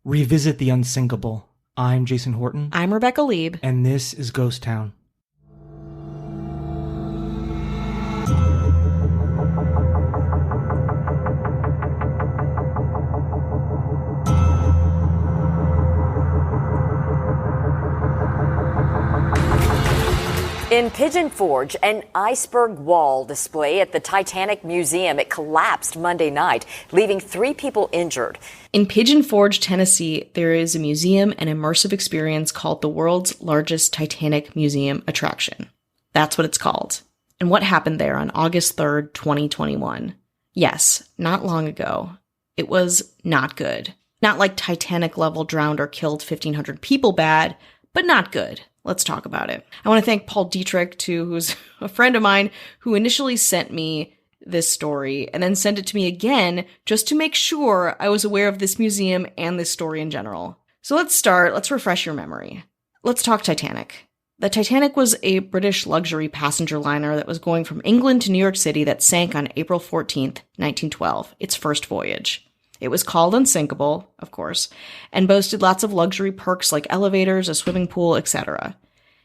Revisit the unsinkable. I'm Jason Horton. I'm Rebecca Lieb. And this is Ghost Town. In Pigeon Forge, an iceberg wall display at the Titanic Museum. It collapsed Monday night, leaving 3 people injured. In Pigeon Forge, Tennessee, there is a museum and immersive experience called the world's largest Titanic Museum attraction. That's what it's called. And what happened there on August 3rd, 2021? Yes, not long ago. It was not good. Not like Titanic level drowned or killed 1,500 people bad, but not good. Let's talk about it. I want to thank Paul Dietrich, who's a friend of mine, who initially sent me this story and then sent it to me again just to make sure I was aware of this museum and this story in general. So let's refresh your memory. Let's talk Titanic. The Titanic was a British luxury passenger liner that was going from England to New York City that sank on April 14th, 1912, its first voyage. It was called unsinkable, of course, and boasted lots of luxury perks like elevators, a swimming pool, etc.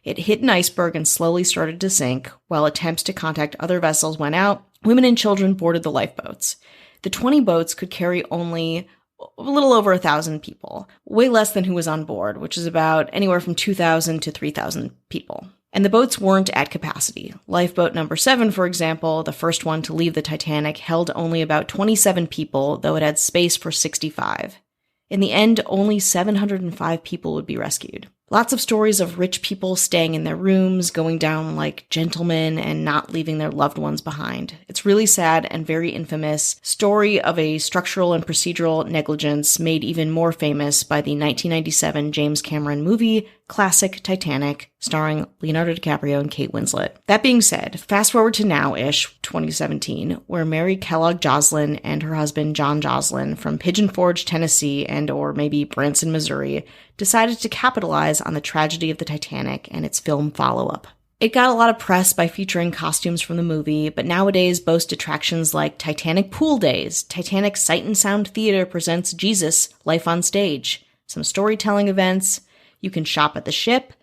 It hit an iceberg and slowly started to sink. While attempts to contact other vessels went out, women and children boarded the lifeboats. The 20 boats could carry only a little over 1,000 people, way less than who was on board, which is about anywhere from 2,000 to 3,000 people. And the boats weren't at capacity. Lifeboat number 7, for example, the first one to leave the Titanic, held only about 27 people, though it had space for 65. In the end, only 705 people would be rescued. Lots of stories of rich people staying in their rooms, going down like gentlemen, and not leaving their loved ones behind. It's really sad and very infamous story of a structural and procedural negligence made even more famous by the 1997 James Cameron movie, classic Titanic, starring Leonardo DiCaprio and Kate Winslet. That being said, fast forward to now-ish, 2017, where Mary Kellogg Joslin and her husband John Joslin from Pigeon Forge, Tennessee, and or maybe Branson, Missouri, decided to capitalize on the tragedy of the Titanic and its film follow-up. It got a lot of press by featuring costumes from the movie, but nowadays boasts attractions like Titanic Pool Days, Titanic Sight and Sound Theater presents Jesus, Life on Stage, some storytelling events, you can shop at the ship,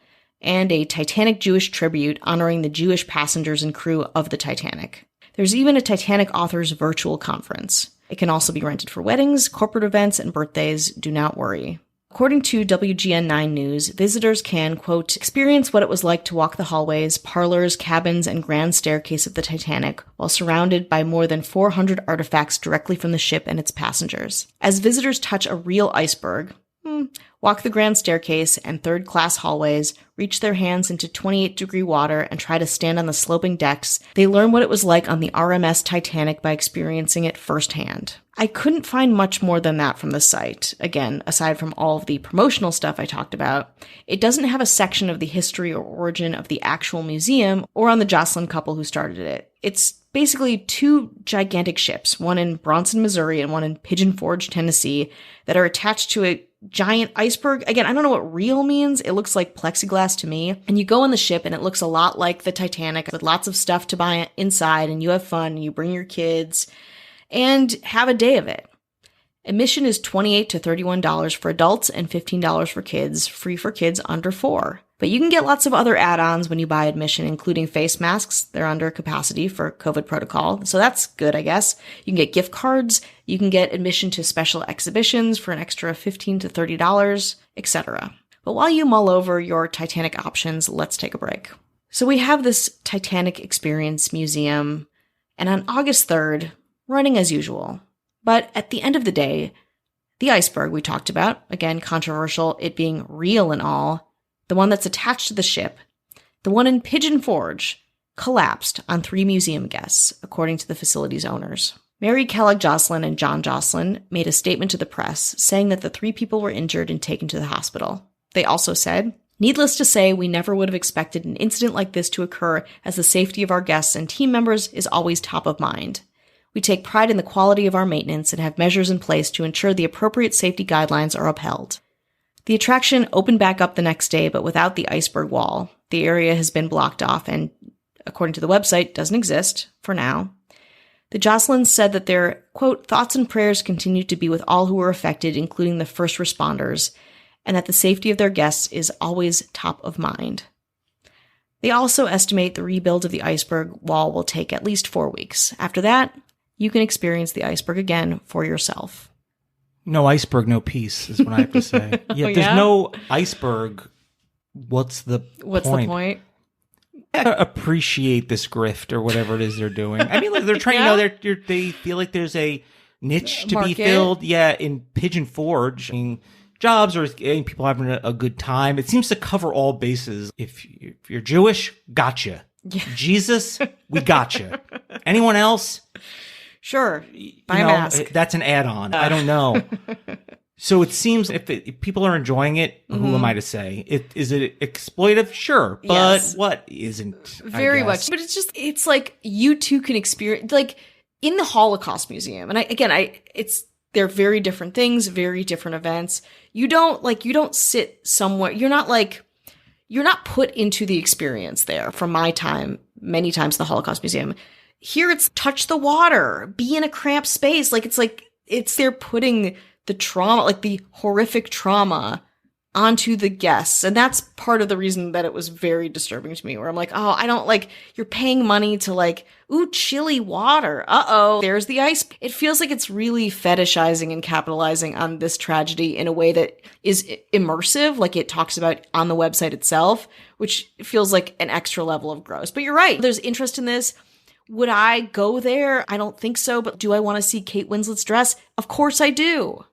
and a Titanic Jewish tribute honoring the Jewish passengers and crew of the Titanic. There's even a Titanic authors virtual conference. It can also be rented for weddings, corporate events, and birthdays. Do not worry. According to WGN9 News, visitors can, quote, experience what it was like to walk the hallways, parlors, cabins, and grand staircase of the Titanic while surrounded by more than 400 artifacts directly from the ship and its passengers. As visitors touch a real iceberg, walk the grand staircase and third-class hallways, reach their hands into 28-degree water, and try to stand on the sloping decks, they learn what it was like on the RMS Titanic by experiencing it firsthand. I couldn't find much more than that from the site. Again, aside from all of the promotional stuff I talked about, it doesn't have a section of the history or origin of the actual museum or on the Joslin couple who started it. It's basically 2 gigantic ships, one in Branson, Missouri, and one in Pigeon Forge, Tennessee, that are attached to a giant iceberg. Again, I don't know what real means. It looks like plexiglass to me. And you go on the ship and it looks a lot like the Titanic with lots of stuff to buy inside, and you have fun and you bring your kids and have a day of it. Admission is $28 to $31 for adults and $15 for kids, free for kids under 4. But you can get lots of other add-ons when you buy admission, including face masks. They're under capacity for COVID protocol, so that's good, I guess. You can get gift cards. You can get admission to special exhibitions for an extra $15 to $30, etc. But while you mull over your Titanic options, let's take a break. So we have this Titanic Experience Museum, and on August 3rd, running as usual. But at the end of the day, the iceberg we talked about, again, controversial, it being real and all, the one that's attached to the ship, the one in Pigeon Forge, collapsed on 3 museum guests, according to the facility's owners. Mary Kellogg Joslin and John Joslin made a statement to the press saying that the 3 people were injured and taken to the hospital. They also said, "Needless to say, we never would have expected an incident like this to occur, as the safety of our guests and team members is always top of mind. We take pride in the quality of our maintenance and have measures in place to ensure the appropriate safety guidelines are upheld." The attraction opened back up the next day, but without the iceberg wall. The area has been blocked off and, according to the website, doesn't exist for now. The Jocelyn said that their, quote, thoughts and prayers continue to be with all who were affected, including the first responders, and that the safety of their guests is always top of mind. They also estimate the rebuild of the iceberg wall will take at least 4 weeks. After that, you can experience the iceberg again for yourself. No iceberg, no peace, is what I have to say. Yeah, if there's no iceberg, what's the point? Appreciate this grift or whatever it is they're doing. I mean, like they're trying, they feel like there's a niche to be filled. Yeah, in Pigeon Forge, I mean, jobs or people having a good time. It seems to cover all bases. If you're Jewish, gotcha. Yeah. Jesus, we gotcha. Anyone else? Sure. Buy a mask. That's an add-on. I don't know. So it seems if people are enjoying it, who am I to say? Is it exploitive? Sure. But yes. What isn't? Very much. But it's like you too can experience, like in the Holocaust Museum. And they're very different things, very different events. You don't sit somewhere. You're not put into the experience there from my time, many times in the Holocaust Museum. Here it's touch the water, be in a cramped space. It's they're putting the trauma, like the horrific trauma, onto the guests. And that's part of the reason that it was very disturbing to me, where I'm like, oh, I don't like, you're paying money to chilly water. Uh-oh, there's the ice. It feels like it's really fetishizing and capitalizing on this tragedy in a way that is immersive, like it talks about on the website itself, which feels like an extra level of gross. But you're right. There's interest in this. Would I go there? I don't think so. But do I want to see Kate Winslet's dress? Of course I do.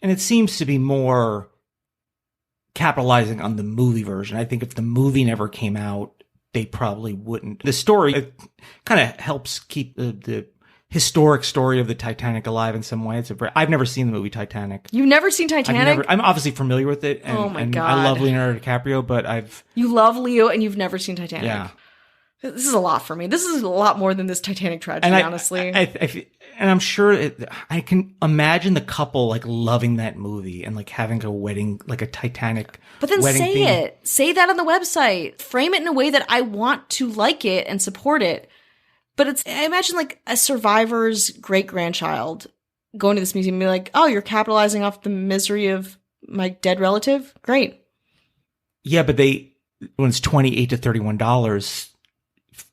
And it seems to be more capitalizing on the movie version. I think if the movie never came out, they probably wouldn't. The story kind of helps keep the historic story of the Titanic alive in some way. I've never seen the movie Titanic. You've never seen Titanic? I'm obviously familiar with it. And, oh my God. I love Leonardo DiCaprio, but You love Leo and you've never seen Titanic? Yeah. This is a lot for me. This is a lot more than this Titanic tragedy, honestly. And I'm sure I can imagine the couple loving that movie and having a wedding, like a Titanic. But then wedding say theme. it. Say that on the website. Frame it in a way that I want to like it and support it. But I imagine a survivor's great-grandchild going to this museum and be like, oh, you're capitalizing off the misery of my dead relative? Great. Yeah, but when it's $28 to $31,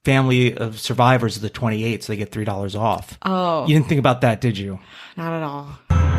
family of survivors is the 28, so they get $3 off. Oh. You didn't think about that, did you? Not at all.